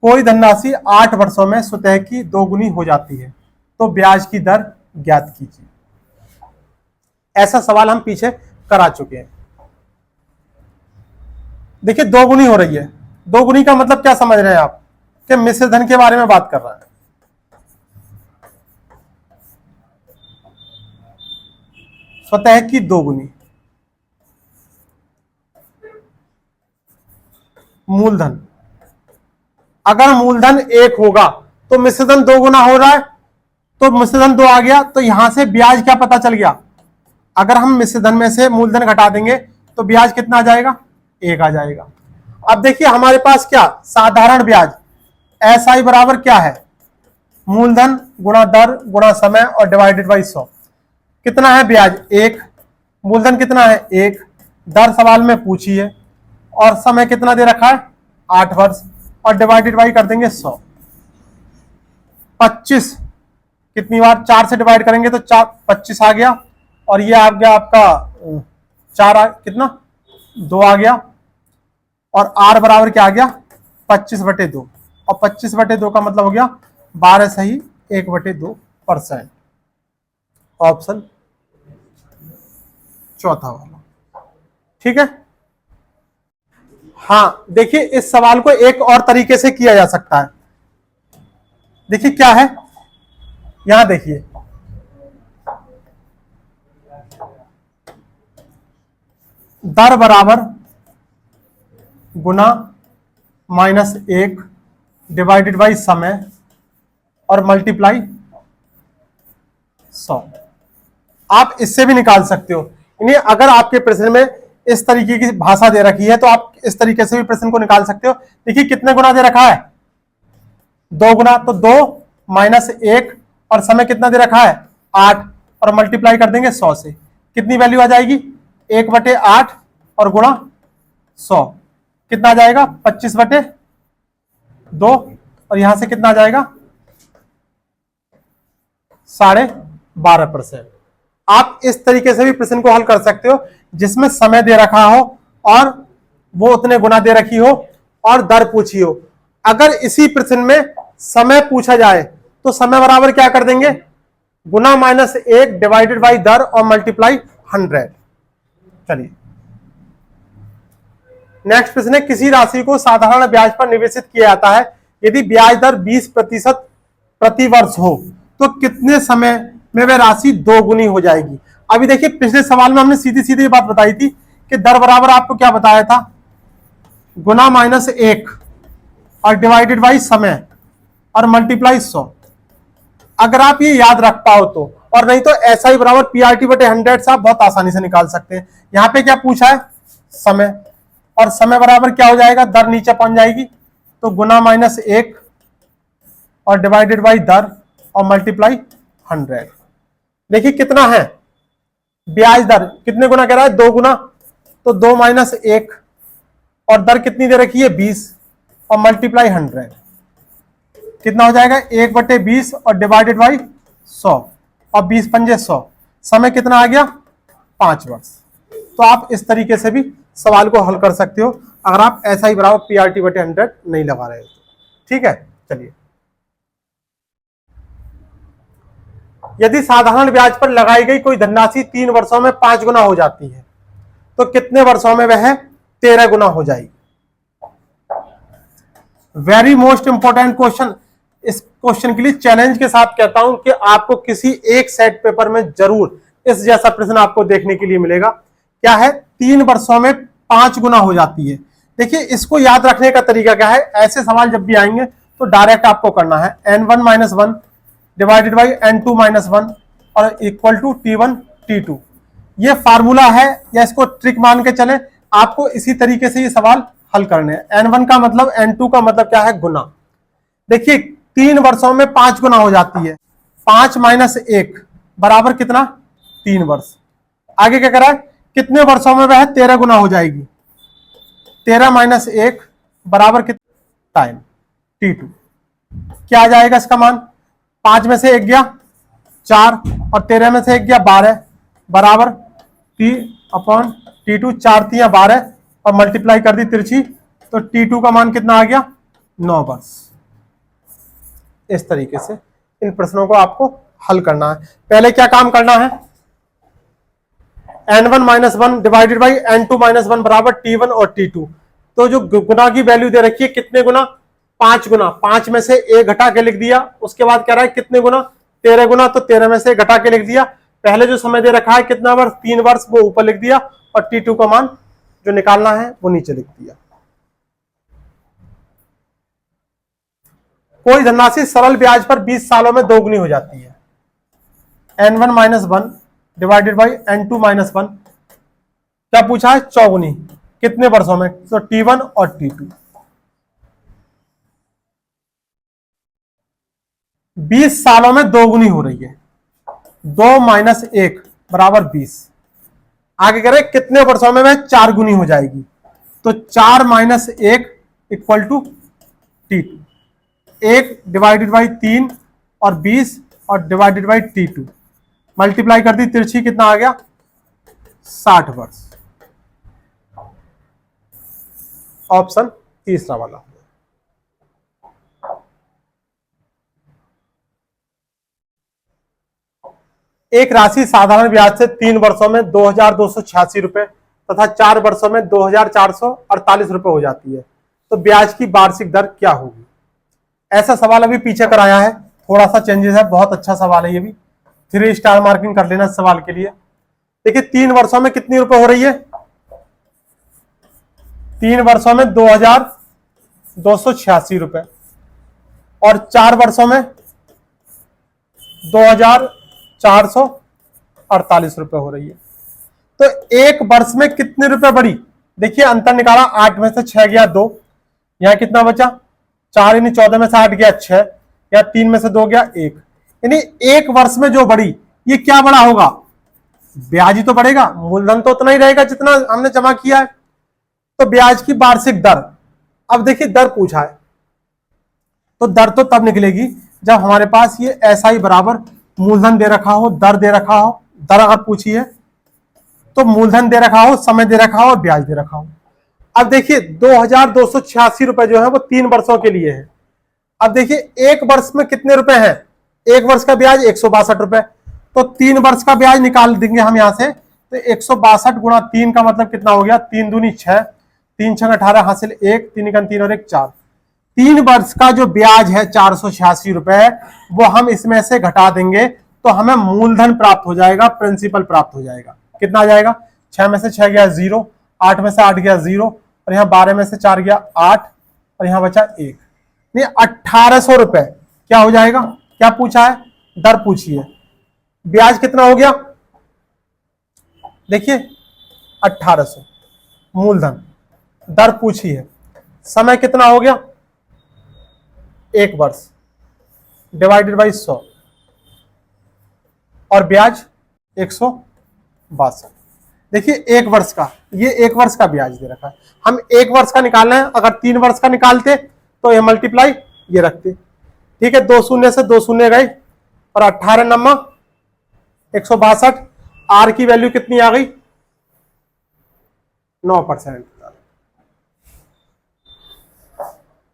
कोई धनराशि 8 वर्षों में स्वतः की दोगुनी हो जाती है, तो ब्याज की दर ज्ञात कीजिए। ऐसा सवाल हम पीछे करा चुके हैं। देखिए, दोगुनी हो रही है। दोगुनी का मतलब क्या समझ रहे हैं आप? कि मिश्र धन के बारे में बात कर रहा है। स्वतः की दोगुनी, मूलधन। अगर मूलधन 1 होगा तो मिश्रधन 2 गुना हो रहा है, तो मिश्रधन 2 आ गया, तो यहां से ब्याज क्या पता चल गया? अगर हम मिश्रधन में से मूलधन घटा देंगे तो ब्याज कितना आ जाएगा? 1 आ जाएगा। अब देखिए हमारे पास क्या साधारण ब्याज, एसआई बराबर क्या है? मूलधन गुणा दर गुणा समय और डिवाइडेड बाई 100। कितना है ब्याज? 1। मूलधन कितना है? 1। दर सवाल में पूछी है, और समय कितना दे रखा है? 8 वर्ष, और डिवाइडेड बाई कर देंगे 100। 25 कितनी बार 4 से डिवाइड करेंगे तो 25 आ गया, और ये आ गया आपका 4 कितना 2 आ गया, और आर बराबर क्या आ गया? 25/2। और 25/2 का मतलब हो गया 12 सही 1/2%। ऑप्शन चौथा वाला। ठीक है। हाँ, देखिए इस सवाल को एक और तरीके से किया जा सकता है। देखिए क्या है, यहां देखिए, दर बराबर गुना -1 डिवाइडेड बाई समय और मल्टीप्लाई 100। आप इससे भी निकाल सकते हो। यानी अगर आपके प्रश्न में इस तरीके की भाषा दे रखी है तो आप इस तरीके से भी प्रश्न को निकाल सकते हो। देखिए कितने गुना दे रखा है? 2 गुना, तो 2 -1 और समय कितना दे रखा है? 8, और मल्टीप्लाई कर देंगे 100 से। कितनी वैल्यू आ जाएगी? 1/8 और गुणा 100 कितना आ जाएगा? 25/2, और यहां से कितना आ जाएगा? 12.5%। आप इस तरीके से भी प्रश्न को हल कर सकते हो, जिसमें समय दे रखा हो और वो उतने गुना दे रखी हो और दर पूछी हो। अगर इसी प्रश्न में समय पूछा जाए तो समय बराबर क्या कर देंगे? गुना -1 डिवाइडेड बाई दर और मल्टीप्लाई 100। चलिए नेक्स्ट प्रश्न है, किसी राशि को साधारण ब्याज पर निवेशित किया जाता है, यदि ब्याज दर 20% प्रति वर्ष हो तो कितने समय में वह राशि 2 गुनी हो जाएगी? अभी देखिए पिछले सवाल में हमने सीधी सीधी बात बताई थी कि दर बराबर आपको क्या बताया था? गुना -1 और डिवाइडेड बाई समय और मल्टीप्लाई 100। अगर आप ये याद रख पाओ तो, और नहीं तो SI बराबर PRT/100 से आप बहुत आसानी से निकाल सकते हैं। यहां पे क्या पूछा है? समय, और समय बराबर क्या हो जाएगा? दर नीचे पहुंच जाएगी, तो गुना -1 और डिवाइडेड बाई दर और मल्टीप्लाई 100। देखिए कितना है ब्याज दर, कितने गुना कह रहा है? 2 गुना, तो 2 -1 और दर कितनी दे रखी है? 20 और मल्टीप्लाई 100 कितना हो जाएगा? 1/20 और डिवाइडेड बाई 100, और 20 पंजे 100। समय कितना आ गया? 5 वर्ष। तो आप इस तरीके से भी सवाल को हल कर सकते हो अगर आप SI बराबर PRT/100 नहीं लगा रहे हो। ठीक है। चलिए, यदि साधारण ब्याज पर लगाई गई कोई धनराशि 3 वर्षों में 5 गुना हो जाती है, तो कितने वर्षों में वह 13 गुना हो जाएगी? Very most important question. इस क्वेश्चन के लिए चैलेंज के साथ कहता हूं कि आपको किसी एक सेट पेपर में जरूर इस जैसा प्रश्न आपको देखने के लिए मिलेगा। क्या है, 3 वर्षों में 5 गुना हो जाती है। देखिए इसको याद रखने का तरीका क्या है, ऐसे सवाल जब भी आएंगे तो डायरेक्ट आपको करना है n1 - 1 डिवाइडेड बाई n2 - 1 और इक्वल टू t1 t2। ये फार्मूला है, या इसको ट्रिक मान के चले, आपको इसी तरीके से ये सवाल हल करने हैं। n1 का मतलब, n2 का मतलब क्या है, गुना। देखिए 3 वर्षों में 5 गुना हो जाती है। 5 - 1 बराबर कितना, 3 वर्ष। आगे क्या करा है, कितने वर्षों में वह 13 गुना हो जाएगी। 13 - 1 बराबर कितना, टाइम t2। क्या आ जाएगा इसका मान, 5 में से 1 गया 4 और 13 में से 1 गया 12 बराबर t/t2। 4 3 12 और मल्टीप्लाई कर दी तिरछी, तो t2 का मान कितना आ गया, 9 वर्ष। इस तरीके से इन प्रश्नों को आपको हल करना है। पहले क्या काम करना है, n1 - 1 डिवाइडेड बाई n2 - 1 बराबर t1 और t2। तो जो गुना की वैल्यू दे रखी है, कितने गुना, 5 गुना। 5 में से 1 घटा के लिख दिया। उसके बाद कह रहा है कितने गुना, 13 गुना, तो 13 में से घटा के लिख दिया। पहले जो समय दे रखा है कितना वर्ष, 3 वर्ष, वो ऊपर लिख दिया और t2 का मान जो निकालना है वो नीचे लिख दिया। कोई धनराशि सरल ब्याज पर 20 सालों में दोगुनी हो जाती है। n1 - 1 डिवाइडेड बाई n2 - 1 क्या पूछा है, चौगुनी, कितने वर्षों में, तो t1 और t2। 20 सालों में दोगुनी हो रही है। 2 - 1 बराबर 20। आगे करें कितने वर्षों में वह 4 गुनी हो जाएगी, तो 4 - 1 equal to t2। 1 divided by 3 और 20 और डिवाइडेड बाई t2 मल्टीप्लाई कर दी तिरछी, कितना आ गया, 60 वर्ष। ऑप्शन तीसरा वाला। एक राशि साधारण ब्याज से 3 वर्षों में 2286 रुपए तथा 4 वर्षों में 2448 रुपए हो जाती है, तो ब्याज की वार्षिक दर क्या होगी। ऐसा सवाल अभी पीछे कराया है, थोड़ा सा चेंजेस है, बहुत अच्छा सवाल है ये भी। 3 स्टार मार्किंग कर लेना इस सवाल के लिए। देखिए 3 वर्षों में कितनी रुपए हो रही है, 3 वर्षों में 2286 रुपए और 4 वर्षों में 2448 रुपए हो रही है। तो एक वर्ष में कितने रुपए बढ़ी, देखिए अंतर निकाला, 8 में से 6 गया 2, यहां कितना बचा 4, यानी 14 में से 8 गया 6, या 3 में से 2 गया 1, यानी एक वर्ष में जो बढ़ी, ये क्या बड़ा होगा, ब्याज ही तो बढ़ेगा, मूलधन तो उतना ही रहेगा जितना हमने जमा किया है। तो ब्याज की वार्षिक दर, अब देखिए दर पूछा है, तो दर तो तब निकलेगी जब हमारे पास ये SI बराबर मूलधन दे रखा हो, दर दे रखा हो। दर अगर पूछी है तो मूलधन दे रखा हो, समय दे रखा हो और ब्याज दे रखा हो। अब देखिए 2286 रुपए जो है वो 3 वर्षों के लिए है। अब देखिए एक वर्ष में कितने रुपए हैं, एक वर्ष का ब्याज 162 रुपए, तो 3 वर्ष का ब्याज निकाल देंगे हम यहां से, तो 162 गुणा 3 का मतलब कितना हो गया, 3 दूनी 6, 3 6 18 हासिल 1, 3 का 3 और 1 4। 3 वर्ष का जो ब्याज है 486 रुपए, वो हम इसमें से घटा देंगे तो हमें मूलधन प्राप्त हो जाएगा, प्रिंसिपल प्राप्त हो जाएगा। कितना आ जाएगा, 6 में से 6 गया 0, 8 में से 8 गया 0 और यहाँ 12 में से 4 गया 8 और यहाँ बचा 1, नहीं 1800 रुपए क्या हो जाएगा। क्या पूछा है, दर पूछी है। ब्याज कितना हो गया, देखिए 1800 मूलधन, दर पूछी है। समय कितना हो गया, 1 वर्ष डिवाइडेड बाई 100 और ब्याज 162। देखिए 1 वर्ष का, ये 1 वर्ष का ब्याज दे रखा है, हम 1 वर्ष का निकालना है। अगर 3 वर्ष का निकालते तो ये मल्टीप्लाई ये रखते, ठीक है। 2 शून्य से 2 शून्य गए और 18 नम्मा 162, आर की वैल्यू कितनी आ गई, 9%।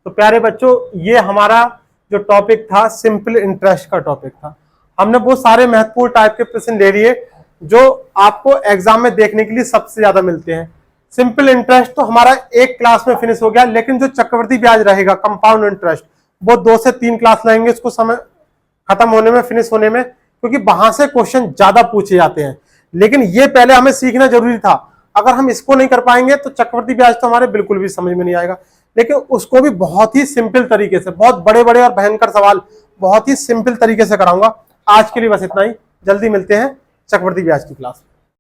तो प्यारे बच्चों, ये हमारा जो टॉपिक था सिंपल इंटरेस्ट का टॉपिक था। हमने वो सारे महत्वपूर्ण टाइप के प्रश्न ले लिए जो आपको एग्जाम में देखने के लिए सबसे ज्यादा मिलते हैं। सिंपल इंटरेस्ट तो हमारा एक क्लास में फिनिश हो गया, लेकिन जो चक्रवृद्धि ब्याज रहेगा, कंपाउंड इंटरेस्ट, वो 2 से 3 क्लास लगेंगे इसको समय खत्म होने में, फिनिश होने में, क्योंकि वहां से क्वेश्चन ज्यादा पूछे जाते हैं। लेकिन ये पहले हमें सीखना जरूरी था। अगर हम इसको नहीं कर पाएंगे तो चक्रवृद्धि ब्याज तो हमारे बिल्कुल भी समझ में नहीं आएगा। लेकिन उसको भी बहुत ही सिंपल तरीके से, बहुत बड़े बड़े और भयंकर सवाल बहुत ही सिंपल तरीके से कराऊंगा। आज के लिए बस इतना ही, जल्दी मिलते हैं चक्रवृद्धि ब्याज की क्लास में।